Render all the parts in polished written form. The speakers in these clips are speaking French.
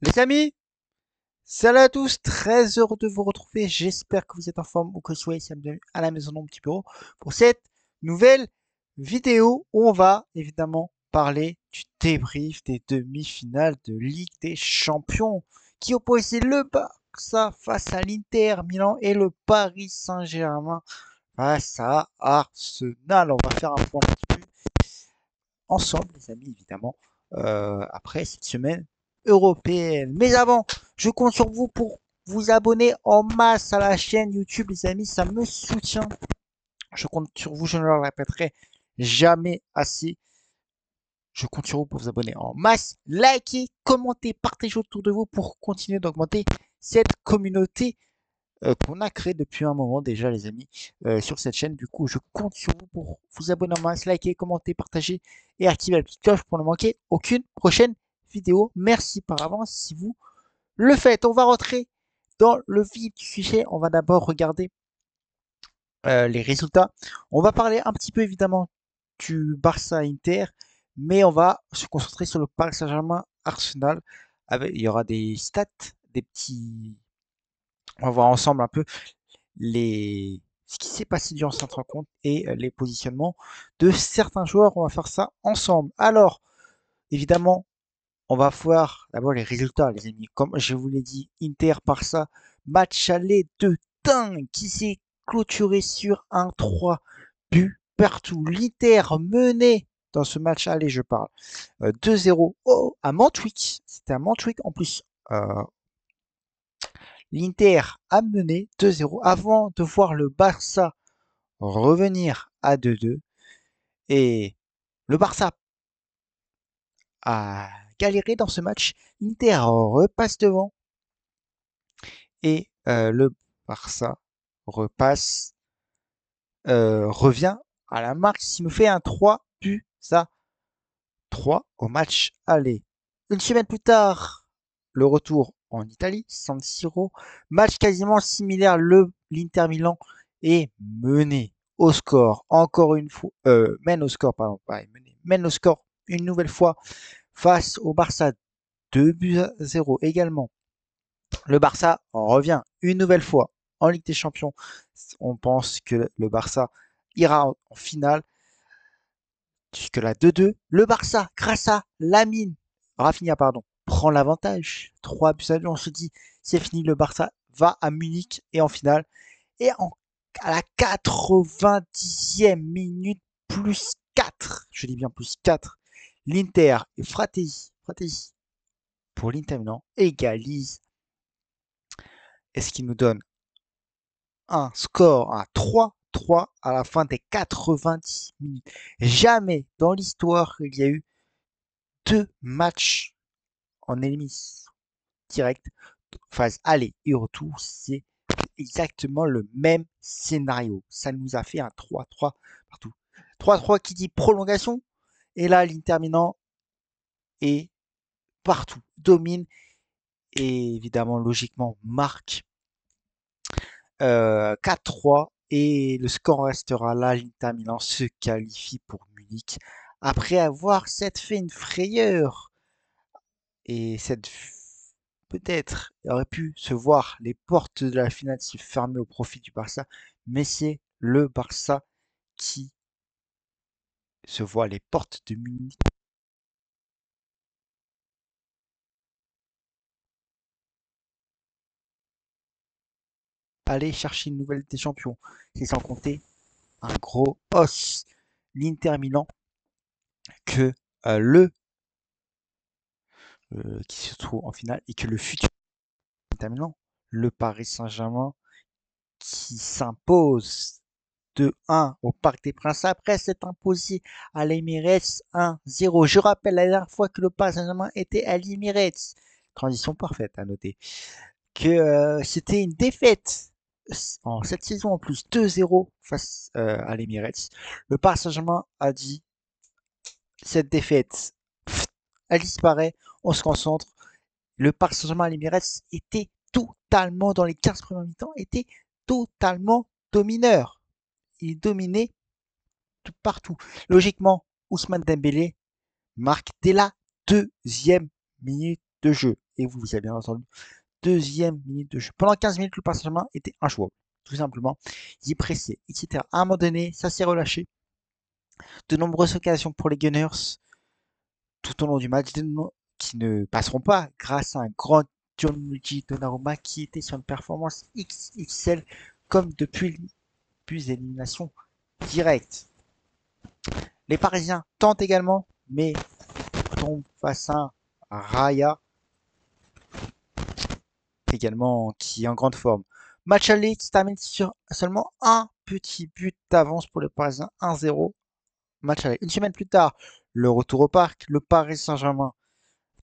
Les amis, salut à tous, très heureux de vous retrouver. J'espère que vous êtes en forme ou que vous soyez à la maison dans mon petit bureau pour cette nouvelle vidéo où on va évidemment parler du débrief des demi-finales de Ligue des Champions qui opposait le Barça face à l'Inter Milan et le Paris Saint-Germain face à Arsenal. On va faire un point un petit peu ensemble, les amis, évidemment, après cette semaine européenne. Mais avant, je compte sur vous pour vous abonner en masse à la chaîne YouTube, les amis, ça me soutient. Je compte sur vous, je ne le répéterai jamais assez. Je compte sur vous pour vous abonner en masse, liker, commenter, partager autour de vous pour continuer d'augmenter cette communauté qu'on a créée depuis un moment déjà, les amis, sur cette chaîne. Du coup, je compte sur vous pour vous abonner en masse, liker, commenter, partager et activer la petite cloche pour ne manquer aucune prochaine vidéo. Merci par avance si vous le faites. On va rentrer dans le vif du sujet. On va d'abord regarder les résultats. On va parler un petit peu évidemment du Barça Inter, mais on va se concentrer sur le Paris Saint-Germain Arsenal. Il y aura des stats, des petits. On va voir ensemble un peu ce qui s'est passé durant cette rencontre et les positionnements de certains joueurs. On va faire ça ensemble. Alors, évidemment, on va voir d'abord les résultats, les amis. Comme je vous l'ai dit, Inter Barça, match aller de dingue qui s'est clôturé sur un 3 buts partout. L'Inter menait dans ce match aller, je parle, 2-0 à Montjuic. C'était à Montjuic en plus. L'Inter a mené 2-0 avant de voir le Barça revenir à 2-2. Et le Barça a galéré dans ce match. L'Inter repasse devant et le Barça revient à la marque s'il nous fait un 3 buts à 3 au match aller. Une semaine plus tard, le retour en Italie, San Siro, match quasiment similaire. L'Inter Milan est mené au score encore une fois, mène au score, pardon, pas mené, mène au score une nouvelle fois face au Barça, 2 buts à 0 également. Le Barça revient une nouvelle fois en Ligue des Champions. On pense que le Barça ira en finale. Jusque là 2-2. Le Barça, grâce à Rafinha, pardon, prend l'avantage. 3 buts à 2. On se dit, c'est fini. Le Barça va à Munich et en finale. Et à la 90e minute, plus 4. Je dis bien plus 4. L'Inter et Fratesi pour l'Inter Milan égalise. Et ce qui nous donne un score à 3-3 à la fin des 90 minutes. Jamais dans l'histoire il y a eu 2 matchs en élimination directe, phase aller et retour. C'est exactement le même scénario. Ça nous a fait un 3-3 partout. 3-3 qui dit prolongation. Et là, l'interminant est partout, domine et évidemment, logiquement, marque 4-3 et le score restera là. L'Inter Milan se qualifie pour Munich après avoir fait une frayeur et cette peut-être aurait pu se voir les portes de la finale se fermer au profit du Barça, mais c'est le Barça qui se voit les portes de Munich aller chercher une nouvelle des champions. C'est sans compter un gros os l'Inter Milan que qui se trouve en finale et que le futur Inter Milan, le Paris Saint-Germain qui s'impose 2-1 au Parc des Princes après s'être imposé à l'Emirates 1-0. Je rappelle la dernière fois que le Paris Saint-Germain était à l'Emirates. Transition parfaite à noter. Que c'était une défaite en cette saison en plus 2-0 face à l'Emirates. Le Paris Saint-Germain a dit cette défaite, elle disparaît, on se concentre. Le Paris Saint-Germain à l'Emirates était totalement dans les 15 premiers mi-temps, était totalement domineur. Il dominait tout partout. Logiquement, Ousmane Dembélé marque dès la 2e minute de jeu. Et vous avez bien entendu, deuxième minute de jeu. Pendant 15 minutes, le Paris Saint-Germain était injouable. Tout simplement. Ils pressaient, etc. À un moment donné, ça s'est relâché. De nombreuses occasions pour les Gunners tout au long du match qui ne passeront pas grâce à un grand Gianluigi Donnarumma qui était sur une performance XXL comme depuis l'élimination directe. Les Parisiens tentent également, mais tombent face à Raya également qui est en grande forme. Match aller qui se termine sur seulement un petit but d'avance pour les Parisiens, 1-0. Match aller. Une semaine plus tard, le retour au parc, le Paris Saint-Germain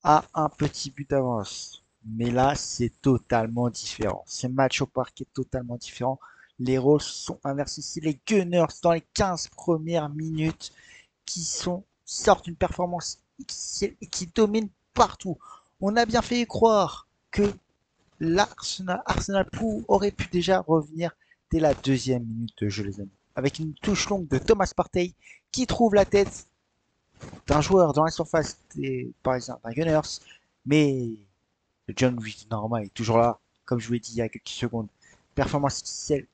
a un petit but d'avance. Mais là, c'est totalement différent. Ce match au parc est totalement différent. Les rôles sont inversés. C'est les Gunners dans les 15 premières minutes sortent une performance et qui dominent partout. On a bien fait croire que l'Arsenal aurait pu déjà revenir dès la deuxième minute de jeu, les amis. Avec une touche longue de Thomas Partey qui trouve la tête d'un joueur dans la surface des Parisiens, d'un Gunners, mais le John Norma est toujours là, comme je vous l'ai dit il y a quelques secondes. Performance XL,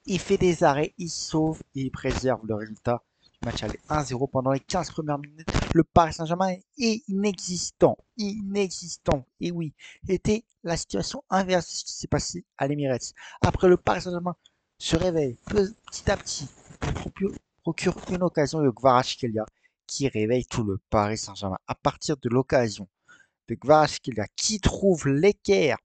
il fait des arrêts, il sauve et il préserve le résultat du match aller 1-0 pendant les 15 premières minutes. Le Paris Saint-Germain est inexistant, inexistant. Et oui, c'était la situation inverse de ce qui s'est passé à l'Emirates. Après, le Paris Saint-Germain se réveille petit à petit, procure une occasion de Kvaratskhelia qui réveille tout le Paris Saint-Germain. À partir de l'occasion de Kvaratskhelia qui trouve l'équerre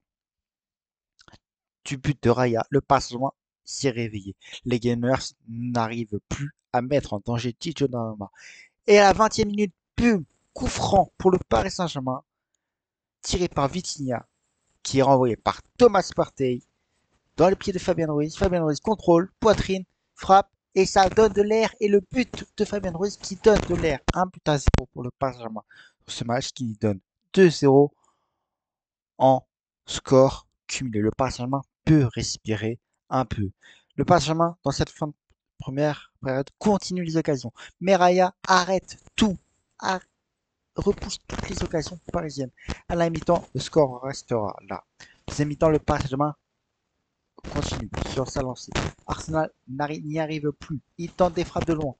du but de Raya, le Paris Saint-Germain s'est réveillé. Les Gamers n'arrivent plus à mettre en danger Tijo Donnarumma. Et à la 20e minute, boum, coup franc pour le Paris Saint-Germain, tiré par Vitinha, qui est renvoyé par Thomas Partey dans les pieds de Fabien Ruiz. Fabien Ruiz contrôle, poitrine, frappe, et ça donne de l'air. Et le but de Fabien Ruiz qui donne de l'air. 1-0 pour le Paris Saint-Germain. Ce match qui donne 2-0 en score cumulé. Le Paris Saint-Germain peut respirer un peu. Le Paris Saint-Germain, dans cette fin de première période, continue les occasions. Mais Raya arrête tout, repousse toutes les occasions parisiennes. À la mi-temps, le score restera là. Deuxième mi-temps, le Paris Saint-Germain continue sur sa lancée. Arsenal n'y arrive plus. Il tente des frappes de loin,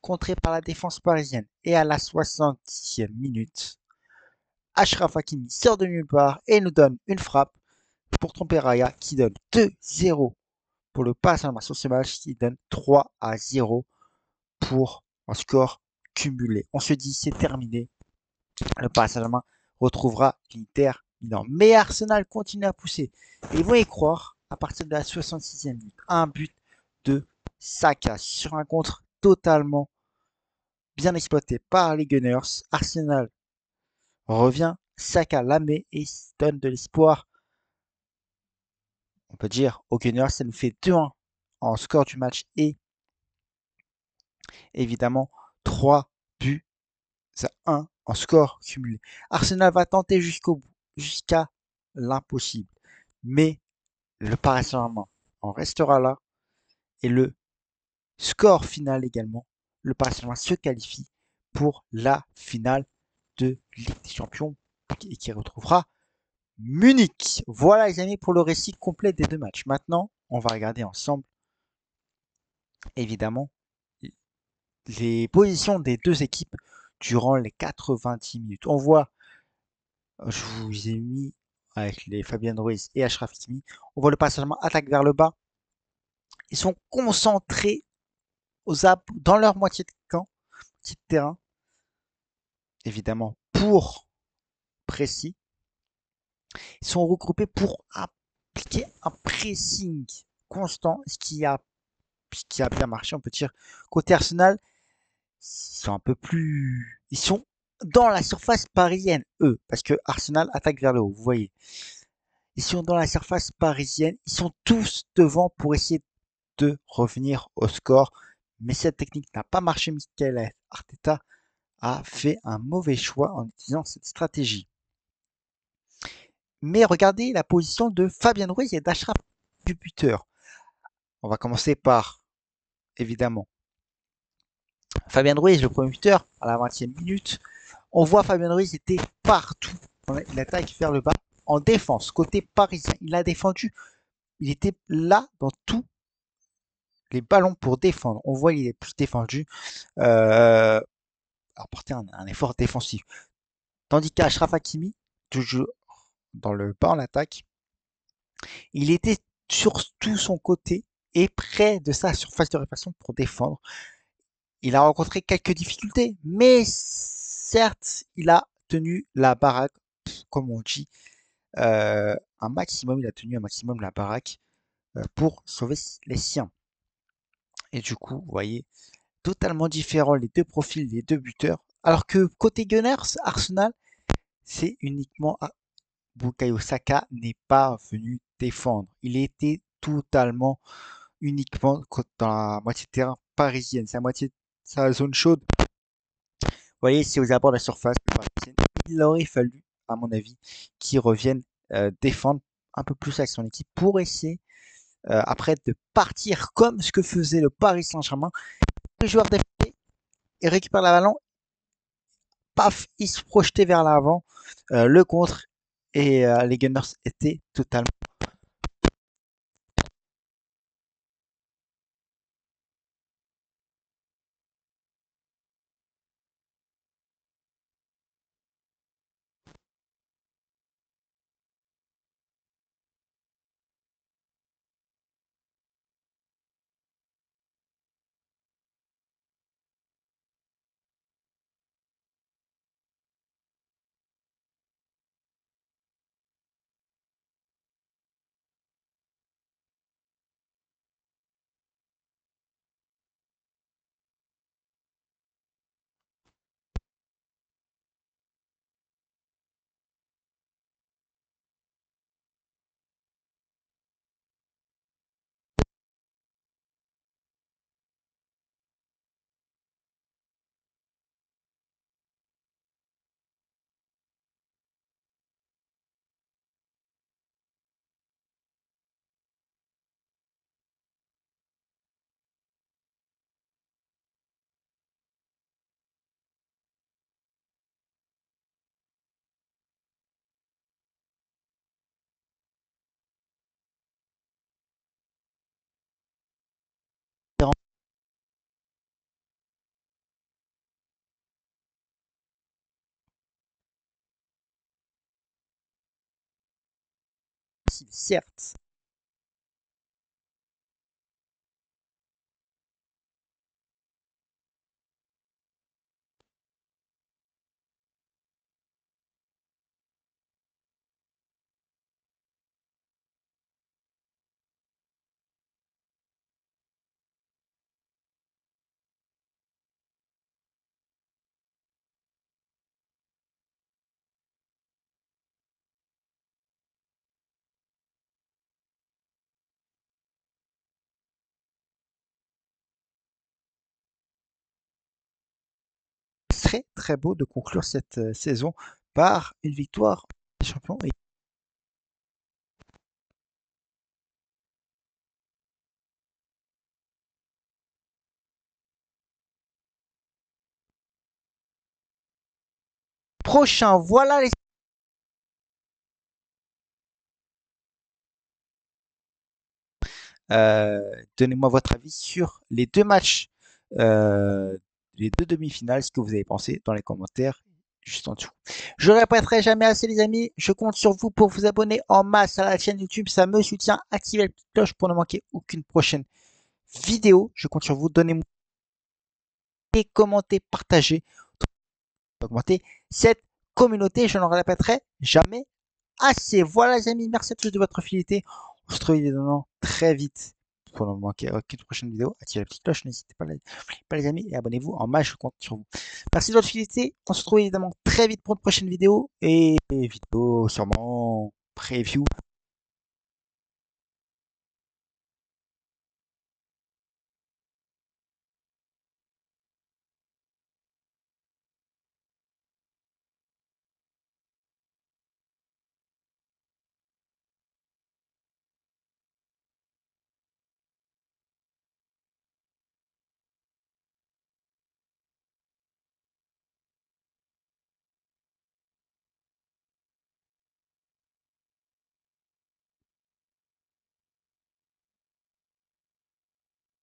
contré par la défense parisienne. Et à la 60e minute, Achraf Hakimi sort de nulle part et nous donne une frappe pour tromper Raya qui donne 2-0 pour le Paris Saint-Germain sur ce match qui donne 3-0 pour un score cumulé. On se dit c'est terminé. Le Paris Saint-Germain retrouvera l'Inter Milan. Mais Arsenal continue à pousser. Et vous y croire, à partir de la 66e minute, un but de Saka sur un contre totalement bien exploité par les Gunners. Arsenal revient, Saka la met et donne de l'espoir, on peut dire, aux Gunners. Ça nous fait 2-1 en score du match et évidemment 3 buts à 1 en score cumulé. Arsenal va tenter jusqu'au bout, jusqu'à l'impossible. Mais le Paris Saint-Germain en restera là et le score final également, le Paris Saint-Germain se qualifie pour la finale de Ligue des Champions et qui retrouvera Munich. Voilà les amis pour le récit complet des deux matchs. Maintenant, on va regarder ensemble évidemment les positions des deux équipes durant les 90 minutes. On voit, je vous ai mis avec les Fabien Ruiz et Achraf Hakimi, on voit le Paris Saint-Germain attaque vers le bas. Ils sont concentrés dans leur moitié de camp, moitié de terrain, évidemment, pour précis. Ils sont regroupés pour appliquer un pressing constant, ce qui a bien marché, on peut dire. Côté Arsenal, ils sont dans la surface parisienne, eux, parce que Arsenal attaque vers le haut, vous voyez. Ils sont dans la surface parisienne, ils sont tous devant pour essayer de revenir au score. Mais cette technique n'a pas marché. Mikel Arteta a fait un mauvais choix en utilisant cette stratégie. Mais regardez la position de Fabien Ruiz et d'Achraf du buteur. On va commencer par, évidemment, Fabien Ruiz, le premier buteur, à la 20e minute. On voit Fabien Ruiz était partout, il attaque vers le bas en défense, côté parisien. Il a défendu, il était là dans tous les ballons pour défendre. On voit il est plus défendu, apporter un effort défensif. Tandis qu'Achraf Hakimi, toujours dans le bas en attaque, il était sur tout son côté et près de sa surface de réparation pour défendre. Il a rencontré quelques difficultés, mais certes, il a tenu la baraque, comme on dit, un maximum. Il a tenu un maximum la baraque pour sauver les siens. Et du coup, vous voyez, totalement différents les deux profils, les deux buteurs. Alors que côté Gunners, Arsenal, c'est uniquement Bukayo Saka n'est pas venu défendre. Il était totalement uniquement dans la moitié de terrain parisienne, sa moitié, sa zone chaude. Vous voyez, c'est aux abords de la surface parisienne. Il aurait fallu, à mon avis, qu'il revienne défendre un peu plus avec son équipe pour essayer après de partir comme ce que faisait le Paris Saint-Germain. Le joueur défendait et récupère la ballon, paf, il se projetait vers l'avant, le contre, et les Gunners étaient totalement certes. Très très beau de conclure cette saison par une victoire des champions. Et prochain, voilà les. Euh, Donnez-moi votre avis sur les deux matchs, euh, les deux demi-finales, ce que vous avez pensé dans les commentaires juste en dessous. Je répéterai jamais assez les amis, je compte sur vous pour vous abonner en masse à la chaîne YouTube, ça me soutient, activez la petite cloche pour ne manquer aucune prochaine vidéo. Je compte sur vous, donnez-moi des commentaires, partagez, augmenter cette communauté, je n'en répéterai jamais assez. Voilà les amis, merci à tous de votre fidélité. On se retrouve évidemment très vite pour ne manquer aucune prochaine vidéo. Activez la petite cloche, n'hésitez pas les amis et abonnez-vous en masse, je compte sur vous. Merci de votre fidélité. On se retrouve évidemment très vite pour une prochaine vidéo et vidéo sûrement preview